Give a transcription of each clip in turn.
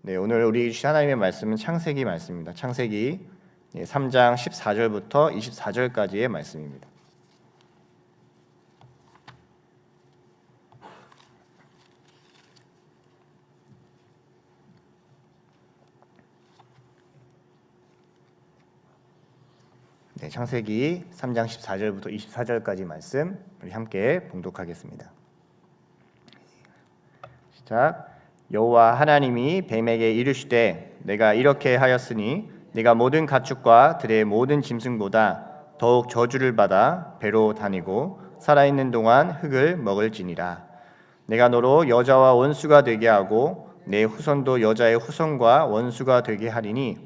네, 오늘 우리 주신 하나님의 말씀은 창세기 말씀입니다. 창세기 3장 14절부터 24절까지의 말씀입니다. 네, 창세기 3장 14절부터 24절까지 말씀 우리 함께 봉독하겠습니다. 시작. 여호와 하나님이 뱀에게 이르시되 내가 이렇게 하였으니 네가 모든 가축과 들의 모든 짐승보다 더욱 저주를 받아 배로 다니고 살아있는 동안 흙을 먹을지니라. 내가 너로 여자와 원수가 되게 하고 내 후손도 여자의 후손과 원수가 되게 하리니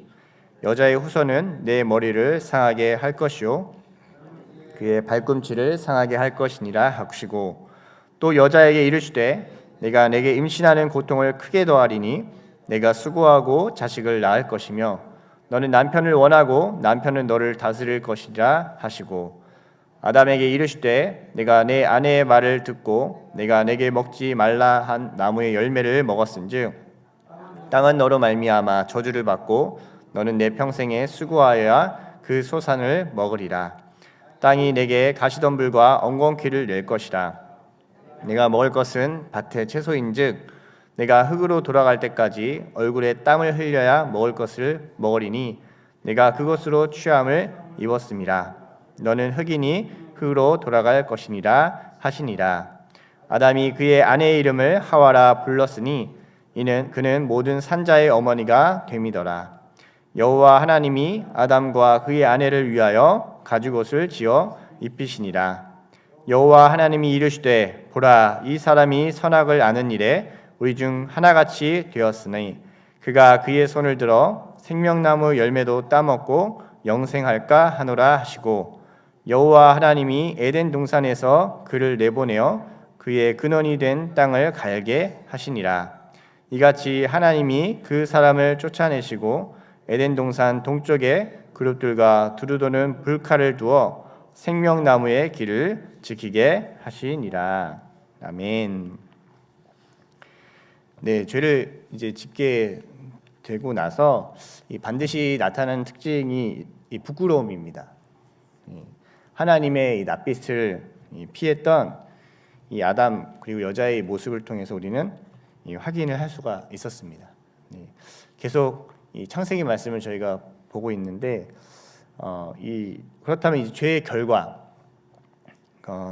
여자의 후손은 내 머리를 상하게 할 것이요 그의 발꿈치를 상하게 할 것이니라 하시고, 또 여자에게 이르시되 내가 내게 임신하는 고통을 크게 더하리니 내가 수고하고 자식을 낳을 것이며 너는 남편을 원하고 남편은 너를 다스릴 것이라 하시고, 아담에게 이르시되 내가 내 아내의 말을 듣고 내가 내게 먹지 말라 한 나무의 열매를 먹었은즉 땅은 너로 말미암아 저주를 받고 너는 내 평생에 수고하여야 그 소산을 먹으리라. 땅이 내게 가시덤불과 엉겅퀴를 낼 것이라. 내가 먹을 것은 밭의 채소인즉 내가 흙으로 돌아갈 때까지 얼굴에 땀을 흘려야 먹을 것을 먹으리니 내가 그것으로 취함을 입었음이라. 너는 흙이니 흙으로 돌아갈 것이니라 하시니라. 아담이 그의 아내의 이름을 하와라 불렀으니 이는 그는 모든 산자의 어머니가 됨이더라. 여호와 하나님이 아담과 그의 아내를 위하여 가죽옷을 지어 입히시니라. 여호와 하나님이 이르시되 보라, 이 사람이 선악을 아는 일에 우리 중 하나같이 되었으니 그가 그의 손을 들어 생명나무 열매도 따먹고 영생할까 하노라 하시고, 여호와 하나님이 에덴 동산에서 그를 내보내어 그의 근원이 된 땅을 갈게 하시니라. 이같이 하나님이 그 사람을 쫓아내시고 에덴 동산 동쪽에 그룹들과 두루도는 불칼을 두어 생명나무의 길을 지키게 하시니라. 아멘. 네, 죄를 이제 짓게 되고 나서 반드시 나타나는 특징이 이 부끄러움입니다. 하나님의 이 낯빛을 피했던 이 아담 그리고 여자의 모습을 통해서 우리는 확인을 할 수가 있었습니다. 계속 이 창세기 말씀을 저희가 보고 있는데 그렇다면 이제 죄의 결과,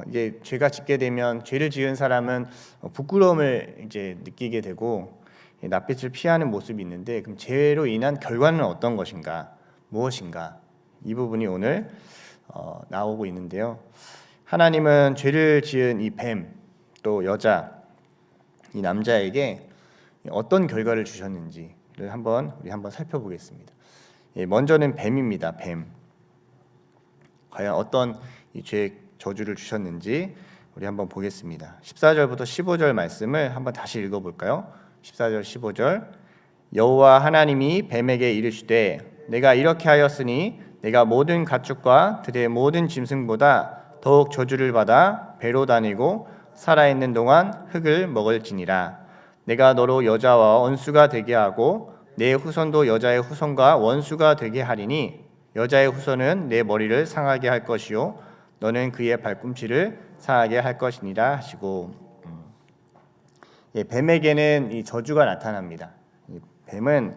이제 죄가 짓게 되면 죄를 지은 사람은 부끄러움을 이제 느끼게 되고 낯빛을 피하는 모습이 있는데, 그럼 죄로 인한 결과는 어떤 것인가, 무엇인가, 이 부분이 오늘 나오고 있는데요. 하나님은 죄를 지은 이 뱀, 또 여자, 이 남자에게 어떤 결과를 주셨는지를 우리 한번 살펴보겠습니다. 먼저는 뱀입니다. 뱀. 과연 어떤 이 죄의 저주를 주셨는지 우리 한번 보겠습니다. 14절부터 15절 말씀을 한번 다시 읽어볼까요? 14절 15절. 여호와 하나님이 뱀에게 이르시되 내가 이렇게 하였으니 내가 모든 가축과 들의 모든 짐승보다 더욱 저주를 받아 배로 다니고 살아있는 동안 흙을 먹을지니라. 내가 너로 여자와 원수가 되게 하고 내 후손도 여자의 후손과 원수가 되게 하리니 여자의 후손은 내 머리를 상하게 할 것이요 너는 그의 발꿈치를 상하게 할 것이니라 하시고, 뱀에게는 이 저주가 나타납니다. 뱀은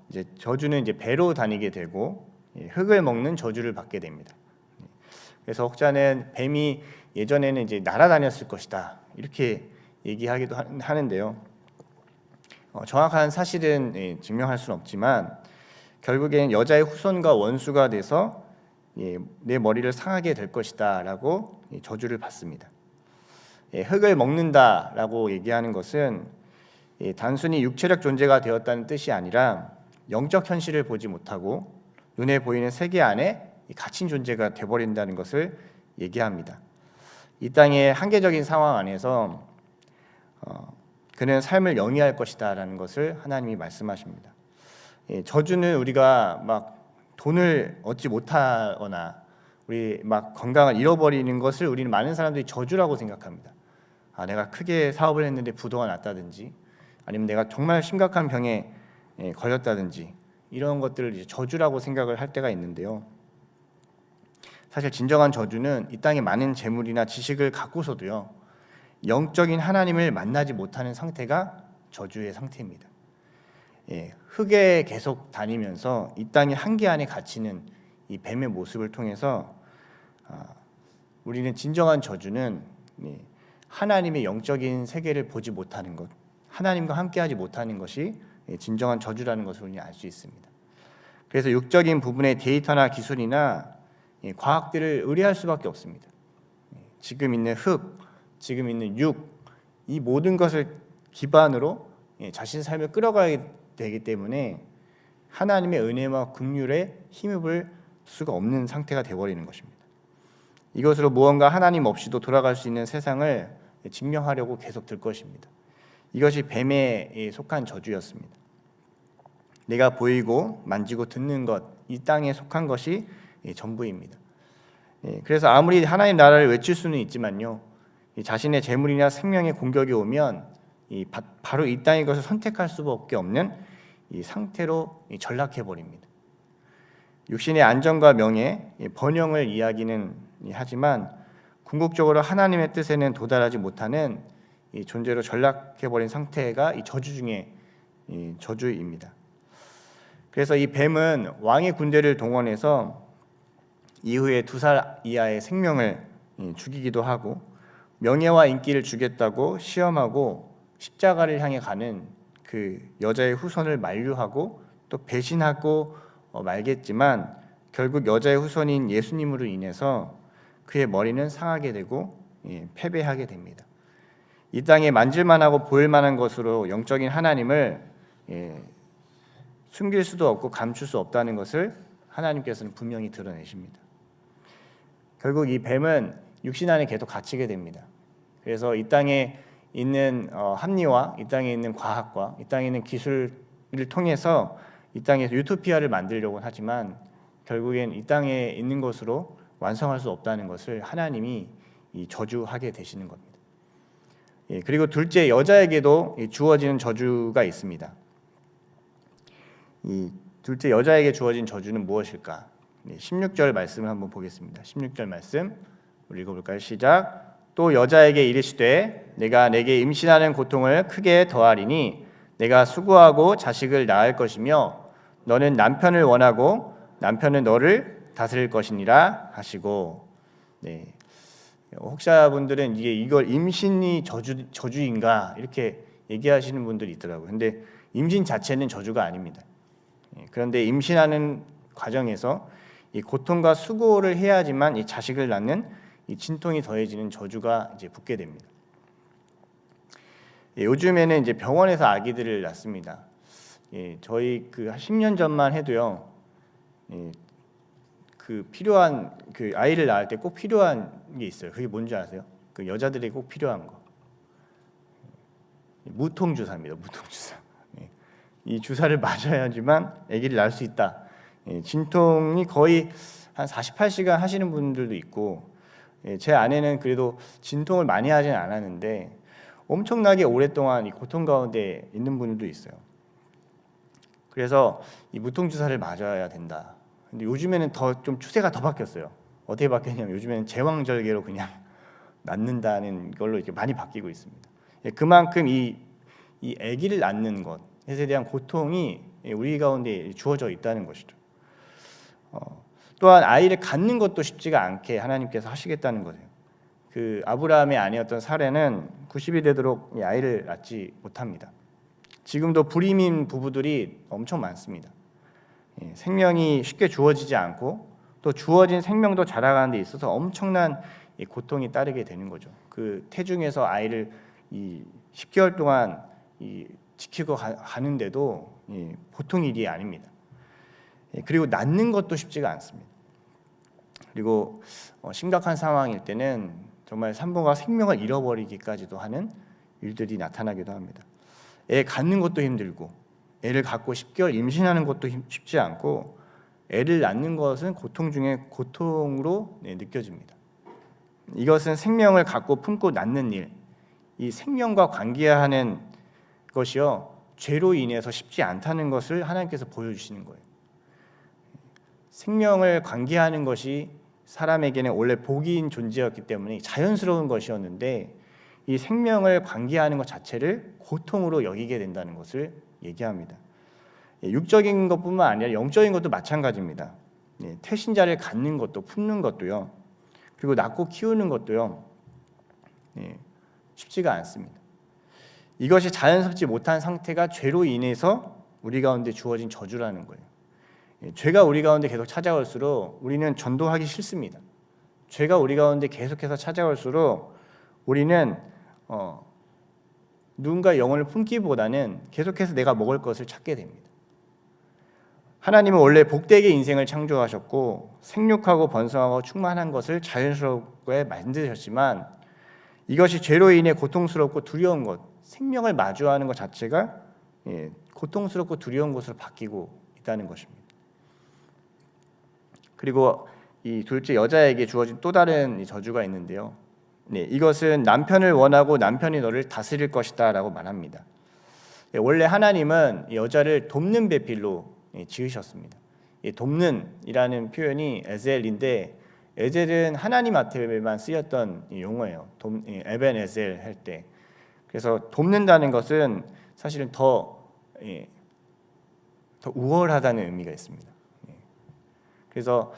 이제 저주는 이제 배로 다니게 되고 흙을 먹는 저주를 받게 됩니다. 그래서 혹자는 뱀이 예전에는 이제 날아다녔을 것이다 이렇게 얘기하기도 하는데요. 정확한 사실은 증명할 수는 없지만 결국엔 여자의 후손과 원수가 돼서 내 머리를 상하게 될 것이다라고 저주를 받습니다. 흙을 먹는다라고 얘기하는 것은 단순히 육체적 존재가 되었다는 뜻이 아니라 영적 현실을 보지 못하고 눈에 보이는 세계 안에 갇힌 존재가 되어버린다는 것을 얘기합니다. 이 땅의 한계적인 상황 안에서 그는 삶을 영위할 것이다라는 것을 하나님이 말씀하십니다. 저주는 우리가 막 돈을 얻지 못하거나 우리 막 건강을 잃어버리는 것을 우리는 많은 사람들이 저주라고 생각합니다. 내가 크게 사업을 했는데 부도가 났다든지 아니면 내가 정말 심각한 병에 걸렸다든지 이런 것들을 이제 저주라고 생각을 할 때가 있는데요. 사실 진정한 저주는 이 땅에 많은 재물이나 지식을 갖고서도요, 영적인 하나님을 만나지 못하는 상태가 저주의 상태입니다. 흙에 계속 다니면서 이 땅의 한계 안에 갇히는 이 뱀의 모습을 통해서 우리는 진정한 저주는 하나님의 영적인 세계를 보지 못하는 것, 하나님과 함께하지 못하는 것이 진정한 저주라는 것을 우리는 알 수 있습니다. 그래서 육적인 부분의 데이터나 기술이나 과학들을 의뢰할 수밖에 없습니다. 지금 있는 흙, 지금 있는 육, 이 모든 것을 기반으로 자신의 삶을 끌어가야 되기 때문에 하나님의 은혜와 긍휼에 힘입을 수가 없는 상태가 되어버리는 것입니다. 이것으로 무언가 하나님 없이도 돌아갈 수 있는 세상을 증명하려고 계속 들 것입니다. 이것이 뱀에 속한 저주였습니다. 내가 보이고 만지고 듣는 것, 이 땅에 속한 것이 전부입니다. 그래서 아무리 하나님 나라를 외칠 수는 있지만요, 자신의 재물이나 생명의 공격이 오면 바로 이 땅의 것을 선택할 수밖에 없는 이 상태로 전락해 버립니다. 육신의 안정과 명예, 번영을 이야기는 하지만 궁극적으로 하나님의 뜻에는 도달하지 못하는 이 존재로 전락해 버린 상태가 이 저주 중에 저주입니다. 그래서 이 뱀은 왕의 군대를 동원해서 이후에 2살 이하의 생명을 죽이기도 하고, 명예와 인기를 주겠다고 시험하고 십자가를 향해 가는 그 여자의 후손을 만류하고 또 배신하고 말겠지만, 결국 여자의 후손인 예수님으로 인해서 그의 머리는 상하게 되고 패배하게 됩니다. 이 땅에 만질만하고 보일만한 것으로 영적인 하나님을 숨길 수도 없고 감출 수 없다는 것을 하나님께서는 분명히 드러내십니다. 결국 이 뱀은 육신 안에 계속 갇히게 됩니다. 그래서 이 땅에 있는 합리화, 이 땅에 있는 과학과 이 땅에 있는 기술을 통해서 이 땅에서 유토피아를 만들려고 하지만 결국엔 이 땅에 있는 것으로 완성할 수 없다는 것을 하나님이 저주하게 되시는 겁니다. 그리고 둘째, 여자에게도 주어지는 저주가 있습니다. 이 둘째, 여자에게 주어진 저주는 무엇일까? 16절 말씀을 한번 보겠습니다. 16절 말씀 우리 읽어볼까요? 시작. 또 여자에게 이르시되 내가 내게 임신하는 고통을 크게 더하리니 내가 수고하고 자식을 낳을 것이며 너는 남편을 원하고 남편은 너를 다스릴 것이니라 하시고. 혹자분들은 이걸 임신이 저주인가 이렇게 얘기하시는 분들이 있더라고요. 근데 임신 자체는 저주가 아닙니다. 그런데 임신하는 과정에서 이 고통과 수고를 해야지만 이 자식을 낳는 이 진통이 더해지는 저주가 이제 붙게 됩니다. 요즘에는 이제 병원에서 아기들을 낳습니다. 저희 그 10년 전만 해도요, 그 필요한 그 아이를 낳을 때 꼭 필요한 게 있어요. 그게 뭔지 아세요? 그 여자들이 꼭 필요한 거. 무통 주사입니다. 무통 주사. 이 주사를 맞아야지만 아기를 낳을 수 있다. 진통이 거의 한 48시간 하시는 분들도 있고, 제 아내는 그래도 진통을 많이 하진 않았는데 엄청나게 오랫동안 이 고통 가운데 있는 분들도 있어요. 그래서 이 무통 주사를 맞아야 된다. 근데 요즘에는 더 좀 추세가 더 바뀌었어요. 어떻게 바뀌었냐면 요즘에는 제왕절개로 그냥 낳는다는 걸로 이렇게 많이 바뀌고 있습니다. 그만큼 이 아기를 낳는 것에 대한 고통이 우리 가운데 주어져 있다는 것이죠. 또한 아이를 갖는 것도 쉽지가 않게 하나님께서 하시겠다는 거예요. 그 아브라함의 아내였던 사례는 90이 되도록 아이를 낳지 못합니다. 지금도 불임인 부부들이 엄청 많습니다. 생명이 쉽게 주어지지 않고 또 주어진 생명도 자라가는 데 있어서 엄청난 고통이 따르게 되는 거죠. 그 태중에서 아이를 10개월 동안 지키고 가는데도 보통 일이 아닙니다. 그리고 낳는 것도 쉽지가 않습니다. 그리고 심각한 상황일 때는 정말 산모가 생명을 잃어버리기까지도 하는 일들이 나타나기도 합니다. 애 갖는 것도 힘들고 애를 갖고 10개월 임신하는 것도 쉽지 않고 애를 낳는 것은 고통 중에 고통으로 느껴집니다. 이것은 생명을 갖고 품고 낳는 일, 이 생명과 관계하는 것이요 죄로 인해서 쉽지 않다는 것을 하나님께서 보여주시는 거예요. 생명을 관계하는 것이 사람에게는 원래 복인 존재였기 때문에 자연스러운 것이었는데 이 생명을 관계하는 것 자체를 고통으로 여기게 된다는 것을 얘기합니다. 육적인 것뿐만 아니라 영적인 것도 마찬가지입니다. 태신자를 갖는 것도 품는 것도요. 그리고 낳고 키우는 것도요. 쉽지가 않습니다. 이것이 자연스럽지 못한 상태가 죄로 인해서 우리 가운데 주어진 저주라는 거예요. 죄가 우리 가운데 계속 찾아올수록 우리는 전도하기 싫습니다. 죄가 우리 가운데 계속해서 찾아올수록 우리는 누군가 영혼을 품기보다는 계속해서 내가 먹을 것을 찾게 됩니다. 하나님은 원래 복되게 인생을 창조하셨고 생육하고 번성하고 충만한 것을 자연스럽게 만드셨지만 이것이 죄로 인해 고통스럽고 두려운 것, 생명을 마주하는 것 자체가 고통스럽고 두려운 것으로 바뀌고 있다는 것입니다. 그리고 이 둘째 여자에게 주어진 또 다른 저주가 있는데요. 이것은 남편을 원하고 남편이 너를 다스릴 것이다 라고 말합니다. 원래 하나님은 여자를 돕는 배필로 지으셨습니다. 돕는이라는 표현이 에젤인데 에젤은 하나님 앞에만 쓰였던 용어예요. 에벤에셀 할 때. 그래서 돕는다는 것은 사실은 더 우월하다는 의미가 있습니다. 그래서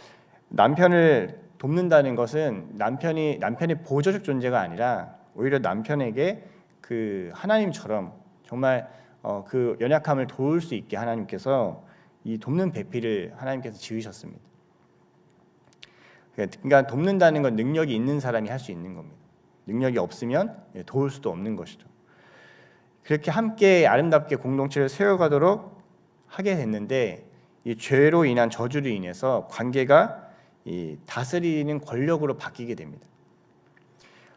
남편을 돕는다는 것은 남편의 보조적 존재가 아니라 오히려 남편에게 그 하나님처럼 정말 그 연약함을 도울 수 있게 하나님께서 이 돕는 배필을 하나님께서 지으셨습니다. 그러니까 돕는다는 건 능력이 있는 사람이 할 수 있는 겁니다. 능력이 없으면 도울 수도 없는 것이죠. 그렇게 함께 아름답게 공동체를 세워가도록 하게 됐는데 이 죄로 인한 저주로 인해서 관계가 이 다스리는 권력으로 바뀌게 됩니다.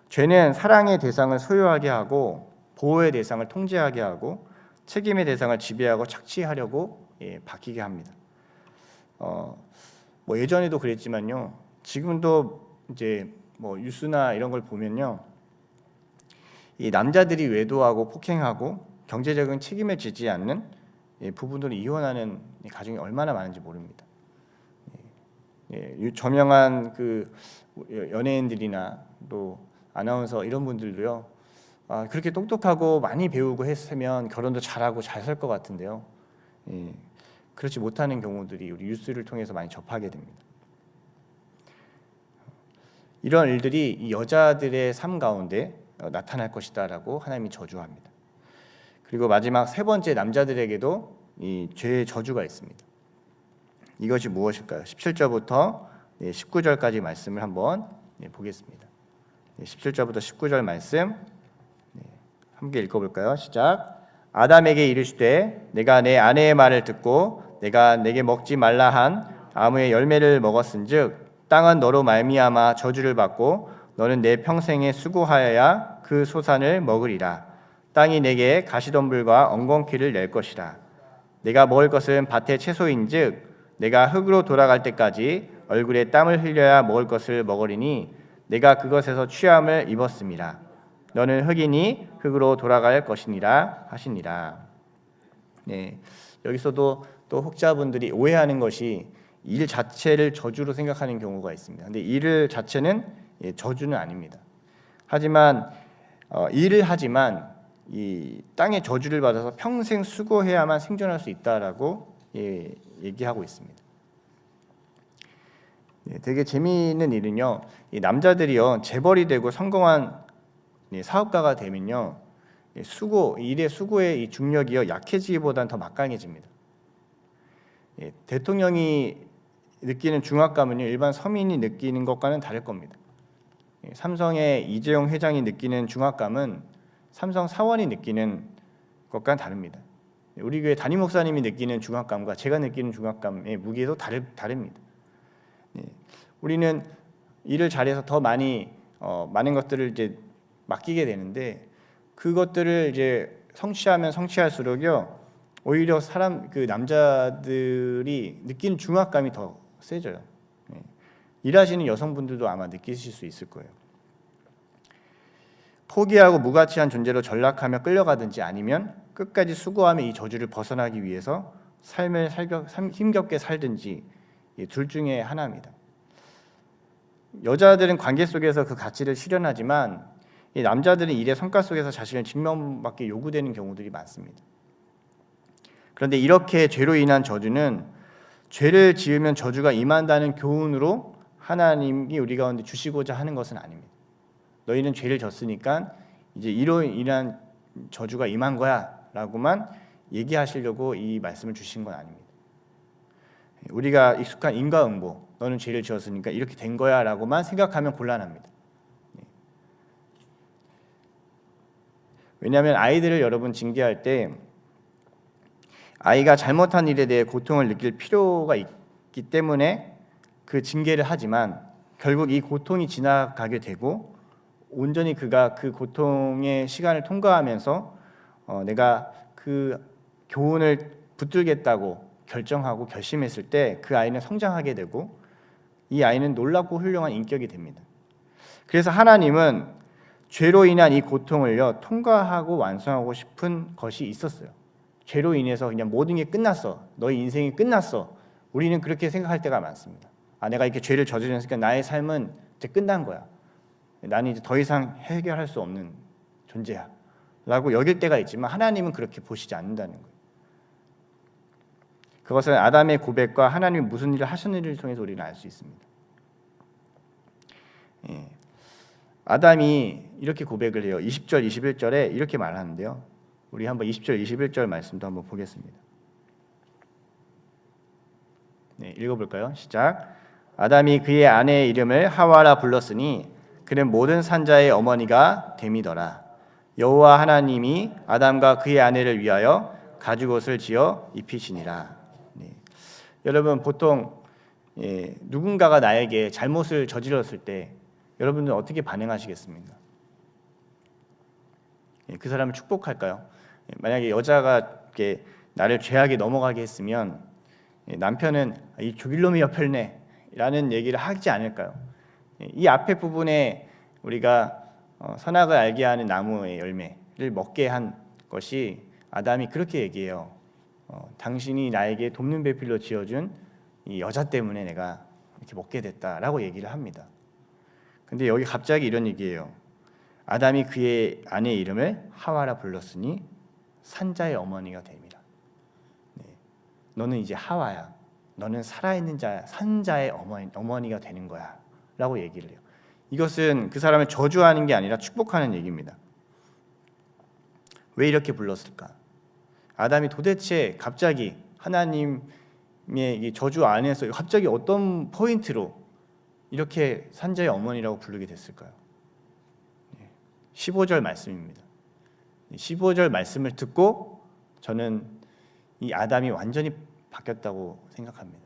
죄는 사랑의 대상을 소유하게 하고 보호의 대상을 통제하게 하고 책임의 대상을 지배하고 착취하려고 바뀌게 합니다. 뭐 예전에도 그랬지만요. 지금도 이제 뭐 뉴스나 이런 걸 보면요. 이 남자들이 외도하고 폭행하고 경제적인 책임을 지지 않는 부부들을 이혼하는 가정이 얼마나 많은지 모릅니다. 저명한 그 연예인들이나 또 아나운서 이런 분들도요. 그렇게 똑똑하고 많이 배우고 했으면 결혼도 잘하고 잘 살 것 같은데요. 그렇지 못하는 경우들이 우리 뉴스를 통해서 많이 접하게 됩니다. 이런 일들이 이 여자들의 삶 가운데 나타날 것이다라고 하나님이 저주합니다. 그리고 마지막 세 번째 남자들에게도 이 죄의 저주가 있습니다. 이것이 무엇일까요? 17절부터 19절까지 말씀을 한번 보겠습니다. 17절부터 19절 말씀 함께 읽어볼까요? 시작. 아담에게 이르시되 내가 내 아내의 말을 듣고 내가 내게 먹지 말라 한 나무의 열매를 먹었은즉 땅은 너로 말미암아 저주를 받고 너는 내 평생에 수고하여야 그 소산을 먹으리라. 땅이 내게 가시덤불과 엉겅퀴를 낼 것이라. 내가 먹을 것은 밭의 채소인즉 내가 흙으로 돌아갈 때까지 얼굴에 땀을 흘려야 먹을 것을 먹으리니 내가 그것에서 취함을 입었음이라. 너는 흙이니 흙으로 돌아갈 것이니라 하시니라. 여기서도 또 혹자분들이 오해하는 것이 일 자체를 저주로 생각하는 경우가 있습니다. 근데 일 자체는 저주는 아닙니다. 하지만 일을 하지만 이 땅의 저주를 받아서 평생 수고해야만 생존할 수 있다라고 얘기하고 있습니다. 되게 재미있는 일은요. 이 남자들이요 재벌이 되고 성공한 사업가가 되면요 일의 수고의 이 중력이요 약해지기보다는 더 막강해집니다. 대통령이 느끼는 중압감은요 일반 서민이 느끼는 것과는 다를 겁니다. 삼성의 이재용 회장이 느끼는 중압감은 삼성 사원이 느끼는 것과는 다릅니다. 우리 교회 담임 목사님이 느끼는 중압감과 제가 느끼는 중압감의 무게도 다릅니다. 우리는 일을 잘해서 더 많은 것들을 이제 맡기게 되는데 그것들을 이제 성취하면 성취할수록요 오히려 그 남자들이 느끼는 중압감이 더 세져요. 일하시는 여성분들도 아마 느끼실 수 있을 거예요. 포기하고 무가치한 존재로 전락하며 끌려가든지 아니면 끝까지 수고하며 이 저주를 벗어나기 위해서 삶을 힘겹게 살든지 둘 중에 하나입니다. 여자들은 관계 속에서 그 가치를 실현하지만 이 남자들은 일의 성과 속에서 자신을 증명받게 요구되는 경우들이 많습니다. 그런데 이렇게 죄로 인한 저주는 죄를 지으면 저주가 임한다는 교훈으로 하나님이 우리 가운데 주시고자 하는 것은 아닙니다. 너희는 죄를 졌으니까 이제 이로 인한 저주가 임한 거야 라고만 얘기하시려고 이 말씀을 주신 건 아닙니다. 우리가 익숙한 인과응보, 너는 죄를 지었으니까 이렇게 된 거야 라고만 생각하면 곤란합니다. 왜냐하면 아이들을 여러분 징계할 때 아이가 잘못한 일에 대해 고통을 느낄 필요가 있기 때문에 그 징계를 하지만 결국 이 고통이 지나가게 되고 온전히 그가 그 고통의 시간을 통과하면서 내가 그 교훈을 붙들겠다고 결정하고 결심했을 때 그 아이는 성장하게 되고 이 아이는 놀랍고 훌륭한 인격이 됩니다. 그래서 하나님은 죄로 인한 이 고통을요 통과하고 완성하고 싶은 것이 있었어요. 죄로 인해서 그냥 모든 게 끝났어. 너의 인생이 끝났어. 우리는 그렇게 생각할 때가 많습니다. 내가 이렇게 죄를 저질렀으니까 나의 삶은 이제 끝난 거야. 나는 이제 더 이상 해결할 수 없는 존재야 라고 여길 때가 있지만 하나님은 그렇게 보시지 않는다는 거예요. 그것은 아담의 고백과 하나님이 무슨 일을 하셨는지를 통해서 우리는 알 수 있습니다. 아담이 이렇게 고백을 해요. 20절, 21절에 이렇게 말하는데요. 우리 한번 20절, 21절 말씀도 한번 보겠습니다. 읽어볼까요? 시작. 아담이 그의 아내의 이름을 하와라 불렀으니 그는 모든 산자의 어머니가 됨이더라. 여호와 하나님이 아담과 그의 아내를 위하여 가죽옷을 지어 입히시니라. 여러분 보통 누군가가 나에게 잘못을 저질렀을 때 여러분은 어떻게 반응하시겠습니까? 그 사람을 축복할까요? 만약에 여자가 이렇게 나를 죄악에 넘어가게 했으면 남편은 이 죽일놈이 옆을네 라는 얘기를 하지 않을까요? 이 앞에 부분에 우리가 선악을 알게 하는 나무의 열매를 먹게 한 것이 아담이 그렇게 얘기해요. 당신이 나에게 돕는 배필로 지어준 이 여자 때문에 내가 이렇게 먹게 됐다라고 얘기를 합니다. 근데 여기 갑자기 이런 얘기예요. 아담이 그의 아내의 이름을 하와라 불렀으니 산자의 어머니가 됩니다. 너는 이제 하와야. 너는 살아있는 자, 산자의 어머니가 되는 거야 라고 얘기를 해요. 이것은 그 사람을 저주하는 게 아니라 축복하는 얘기입니다. 왜 이렇게 불렀을까? 아담이 도대체 갑자기 하나님의 이 저주 안에서 갑자기 어떤 포인트로 이렇게 산자의 어머니라고 부르게 됐을까요? 15절 말씀입니다. 15절 말씀을 듣고 저는 이 아담이 완전히 바뀌었다고 생각합니다.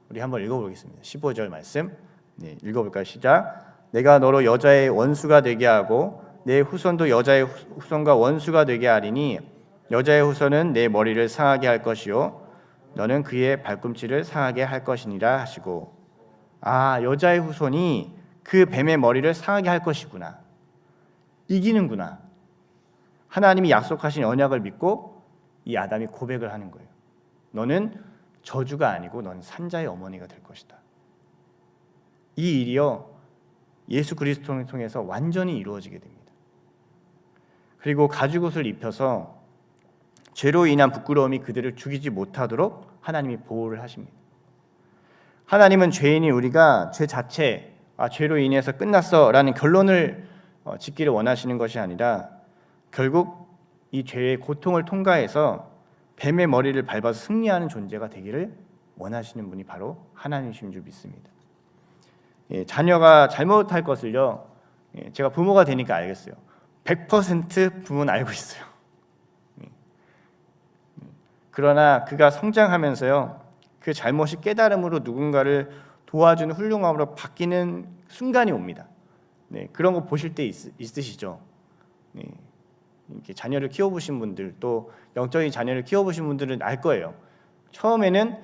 우리 한번 읽어보겠습니다. 15절 말씀 읽어볼까요? 시작. 내가 너로 여자의 원수가 되게 하고 내 후손도 여자의 후손과 원수가 되게 하리니 여자의 후손은 내 머리를 상하게 할 것이요 너는 그의 발꿈치를 상하게 할 것이니라 하시고 여자의 후손이 그 뱀의 머리를 상하게 할 것이구나. 이기는구나. 하나님이 약속하신 언약을 믿고 이 아담이 고백을 하는 거예요. 너는 저주가 아니고 너는 산자의 어머니가 될 것이다. 이 일이요 예수 그리스도를 통해서 완전히 이루어지게 됩니다. 그리고 가죽옷을 입혀서 죄로 인한 부끄러움이 그들을 죽이지 못하도록 하나님이 보호를 하십니다. 하나님은 죄인이 우리가 죄 자체 죄로 인해서 끝났어라는 결론을 짓기를 원하시는 것이 아니라 결국 이 죄의 고통을 통과해서 뱀의 머리를 밟아서 승리하는 존재가 되기를 원하시는 분이 바로 하나님이신 줄 믿습니다. 자녀가 잘못할 것을요 제가 부모가 되니까 알겠어요. 100% 부모는 알고 있어요. 그러나 그가 성장하면서요 그 잘못이 깨달음으로 누군가를 도와주는 훌륭함으로 바뀌는 순간이 옵니다. 그런 거 보실 때 있으시죠? 이렇게 자녀를 키워보신 분들 또 영적인 자녀를 키워보신 분들은 알 거예요. 처음에는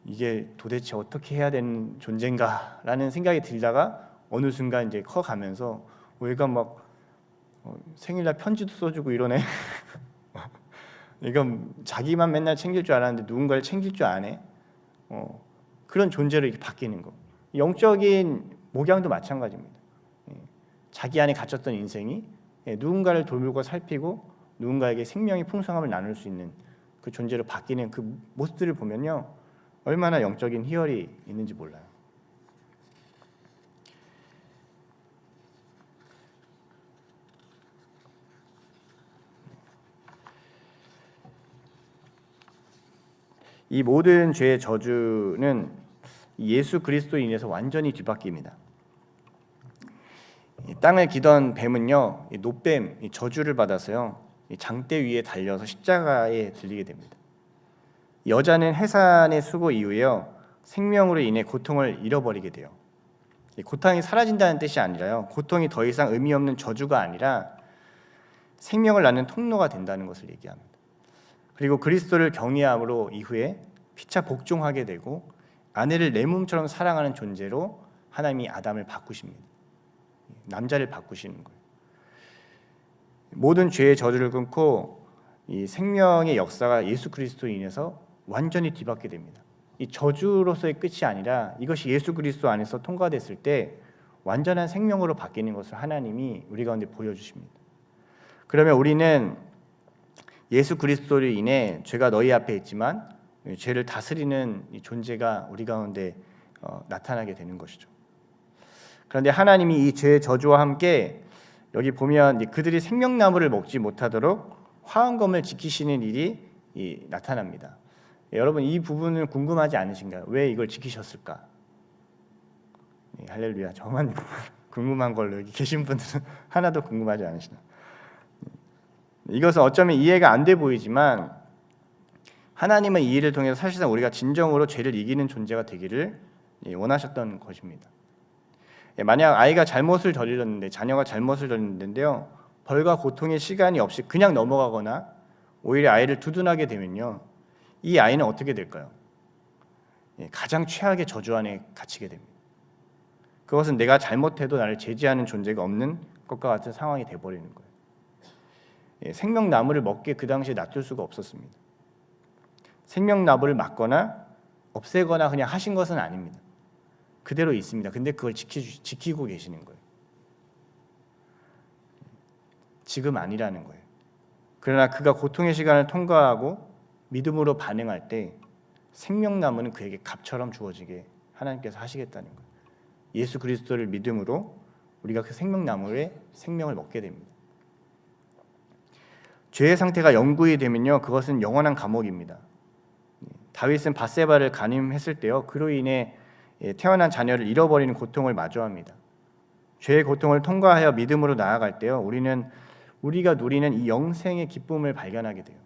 이게 도대체 어떻게 해야 되는 존재인가라는 생각이 들다가 어느 순간 이제 커가면서 얘가 막 생일날 편지도 써주고 이러네. 이건 자기만 맨날 챙길 줄 알았는데 누군가를 챙길 줄 아네. 그런 존재로 이렇게 바뀌는 거. 영적인 목양도 마찬가지입니다. 자기 안에 갇혔던 인생이 누군가를 돌보고 살피고 누군가에게 생명의 풍성함을 나눌 수 있는 그 존재로 바뀌는 그 모습들을 보면요, 얼마나 영적인 희열이 있는지 몰라요. 이 모든 죄의 저주는 예수 그리스도로 인해서 완전히 뒤바뀝니다. 땅을 기던 뱀은요, 노뱀 저주를 받아서요, 장대 위에 달려서 십자가에 들리게 됩니다. 여자는 해산의 수고 이후에요, 생명으로 인해 고통을 잃어버리게 돼요. 고통이 사라진다는 뜻이 아니라요, 고통이 더 이상 의미 없는 저주가 아니라 생명을 낳는 통로가 된다는 것을 얘기합니다. 그리고 그리스도를 경외함으로 이후에 피차 복종하게 되고 아내를 내 몸처럼 사랑하는 존재로 하나님이 아담을 바꾸십니다. 남자를 바꾸시는 거예요. 모든 죄의 저주를 끊고 이 생명의 역사가 예수 그리스도로 인해서 완전히 뒤바뀌게 됩니다. 이 저주로서의 끝이 아니라 이것이 예수 그리스도 안에서 통과됐을 때 완전한 생명으로 바뀌는 것을 하나님이 우리 가운데 보여주십니다. 그러면 우리는 예수 그리스도로 인해 죄가 너희 앞에 있지만 죄를 다스리는 이 존재가 우리 가운데 나타나게 되는 것이죠. 그런데 하나님이 이 죄의 저주와 함께 여기 보면 그들이 생명나무를 먹지 못하도록 화환검을 지키시는 일이 나타납니다. 여러분, 이 부분을 궁금하지 않으신가요? 왜 이걸 지키셨을까? 할렐루야. 저만 궁금한 걸로 여기 계신 분들은 하나도 궁금하지 않으시나? 이것은 어쩌면 이해가 안 돼 보이지만 하나님은 이 일을 통해서 사실상 우리가 진정으로 죄를 이기는 존재가 되기를 원하셨던 것입니다. 만약 아이가 잘못을 저질렀는데, 자녀가 잘못을 저질렀는데요, 벌과 고통의 시간이 없이 그냥 넘어가거나 오히려 아이를 두둔하게 되면요, 이 아이는 어떻게 될까요? 가장 최악의 저주 안에 갇히게 됩니다. 그것은 내가 잘못해도 나를 제지하는 존재가 없는 것과 같은 상황이 되어버리는 거예요. 생명나무를 먹게 그 당시에 놔둘 수가 없었습니다. 생명나무를 막거나 없애거나 그냥 하신 것은 아닙니다. 그대로 있습니다. 근데 그걸 지키고 계시는 거예요. 지금 아니라는 거예요. 그러나 그가 고통의 시간을 통과하고 믿음으로 반응할 때 생명나무는 그에게 갑처럼 주어지게 하나님께서 하시겠다는 거예요. 예수 그리스도를 믿음으로 우리가 그 생명나무의 생명을 먹게 됩니다. 죄의 상태가 영구히 되면요, 그것은 영원한 감옥입니다. 다윗은 밧세바를 간음했을 때요, 그로 인해 태어난 자녀를 잃어버리는 고통을 마주합니다. 죄의 고통을 통과하여 믿음으로 나아갈 때요, 우리가 누리는 이 영생의 기쁨을 발견하게 돼요.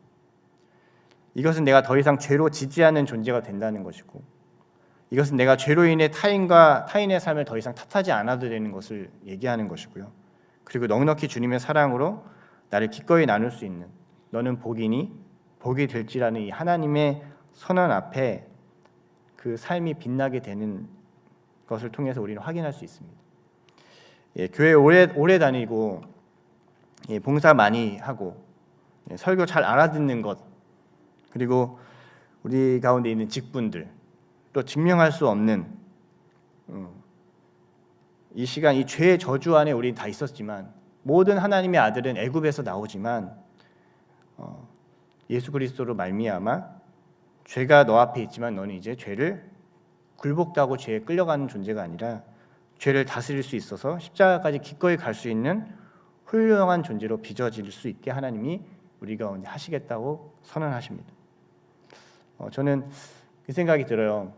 이것은 내가 더 이상 죄로 지지 않는 존재가 된다는 것이고, 이것은 내가 죄로 인해 타인의 삶을 더 이상 탓하지 않아도 되는 것을 얘기하는 것이고요. 그리고 넉넉히 주님의 사랑으로 나를 기꺼이 나눌 수 있는, 너는 복이니 복이 될지라는 이 하나님의 선언 앞에 그 삶이 빛나게 되는 것을 통해서 우리는 확인할 수 있습니다. 교회 오래 다니고 봉사 많이 하고 설교 잘 알아듣는 것, 그리고 우리 가운데 있는 직분들, 또 증명할 수 없는 이 시간, 이 죄의 저주 안에 우리는 다 있었지만, 모든 하나님의 아들은 애굽에서 나오지만 예수 그리스도로 말미암아 죄가 너 앞에 있지만 너는 이제 죄를 굴복하고 죄에 끌려가는 존재가 아니라 죄를 다스릴 수 있어서 십자가까지 기꺼이 갈 수 있는 훌륭한 존재로 빚어질 수 있게 하나님이 우리 가운데 하시겠다고 선언하십니다. 저는 그 생각이 들어요.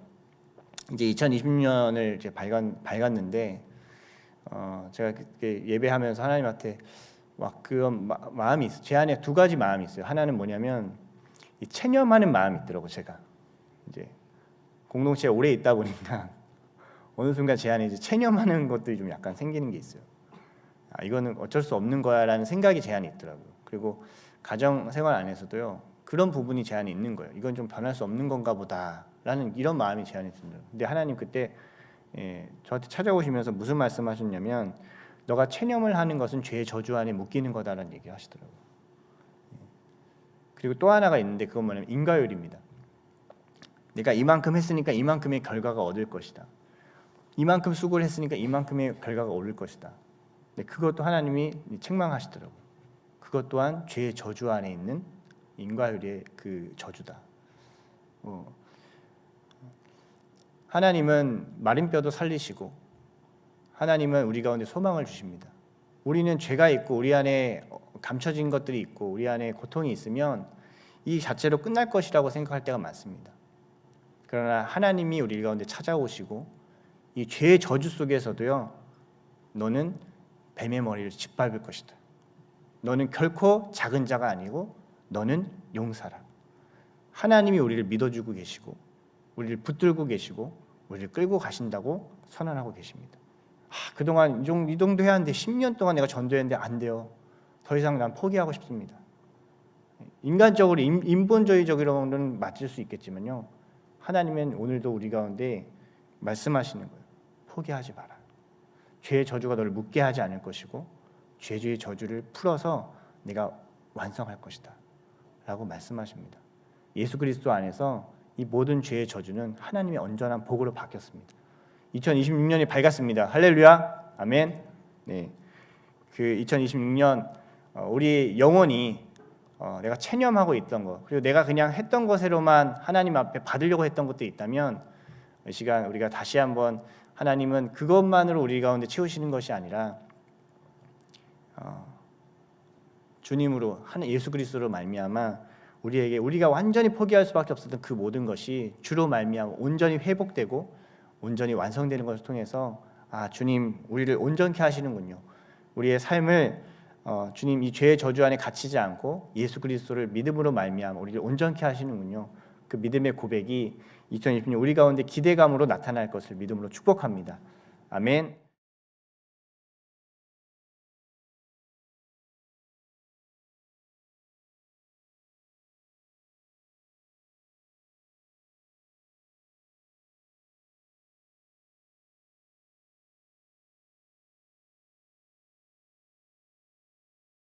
이제 2020년을 이제 밝았는데 제가 예배하면서 하나님한테 막 그런 마음이 있어요. 제 안에 두 가지 마음이 있어요. 하나는 뭐냐면 이 체념하는 마음이 있더라고. 제가 이제 공동체에 오래 있다 보니까 어느 순간 제 안에 이제 체념하는 것들이 좀 약간 생기는 게 있어요. 이거는 어쩔 수 없는 거야라는 생각이 제 안에 있더라고요. 그리고 가정 생활 안에서도요, 그런 부분이 제 안에 있는 거예요. 이건 좀 변할 수 없는 건가 보다라는 이런 마음이 제 안에 듭니다. 근데 하나님 그때 저한테 찾아오시면서 무슨 말씀하셨냐면, 너가 체념을 하는 것은 죄의 저주 안에 묶이는 거다라는 얘기를 하시더라고요. 그리고 또 하나가 있는데 그건 뭐냐면 인과율입니다. 내가 이만큼 했으니까 이만큼의 결과가 얻을 것이다. 이만큼 수고를 했으니까 이만큼의 결과가 오를 것이다. 그것도 하나님이 책망하시더라고요. 그것 또한 죄의 저주 안에 있는 인과율의 그 저주다. 하나님은 마른 뼈도 살리시고 하나님은 우리 가운데 소망을 주십니다. 우리는 죄가 있고 우리 안에 감춰진 것들이 있고 우리 안에 고통이 있으면 이 자체로 끝날 것이라고 생각할 때가 많습니다. 그러나 하나님이 우리 가운데 찾아오시고 이 죄의 저주 속에서도요, 너는 뱀의 머리를 짓밟을 것이다. 너는 결코 작은 자가 아니고 너는 용사라. 하나님이 우리를 믿어주고 계시고 우리를 붙들고 계시고 우리를 끌고 가신다고 선언하고 계십니다. 그동안 이 정도 해야 하는데 10년 동안 내가 전도했는데 안 돼요. 더 이상 난 포기하고 싶습니다. 인간적으로 인본주의적으로는 맞을 수 있겠지만요, 하나님은 오늘도 우리 가운데 말씀하시는 거예요. 포기하지 마라. 죄의 저주가 너를 묶게 하지 않을 것이고 죄의 저주를 풀어서 내가 완성할 것이다 라고 말씀하십니다. 예수 그리스도 안에서 이 모든 죄의 저주는 하나님의 온전한 복으로 바뀌었습니다. 2026년이 밝았습니다. 할렐루야, 아멘. 네, 그 2026년 우리 영혼이 내가 체념하고 있던 것, 그리고 내가 그냥 했던 것으로만 하나님 앞에 받으려고 했던 것도 있다면 이 시간 우리가 다시 한번 하나님은 그것만으로 우리 가운데 채우시는 것이 아니라 주님으로 예수 그리스도로 말미암아 우리에게 우리가 완전히 포기할 수밖에 없었던 그 모든 것이 주로 말미암아 온전히 회복되고 온전히 완성되는 것을 통해서 주님 우리를 온전케 하시는군요. 우리의 삶을 주님 이 죄의 저주 안에 갇히지 않고 예수 그리스도를 믿음으로 말미암아 우리를 온전케 하시는군요. 그 믿음의 고백이 2020년 우리 가운데 기대감으로 나타날 것을 믿음으로 축복합니다. 아멘.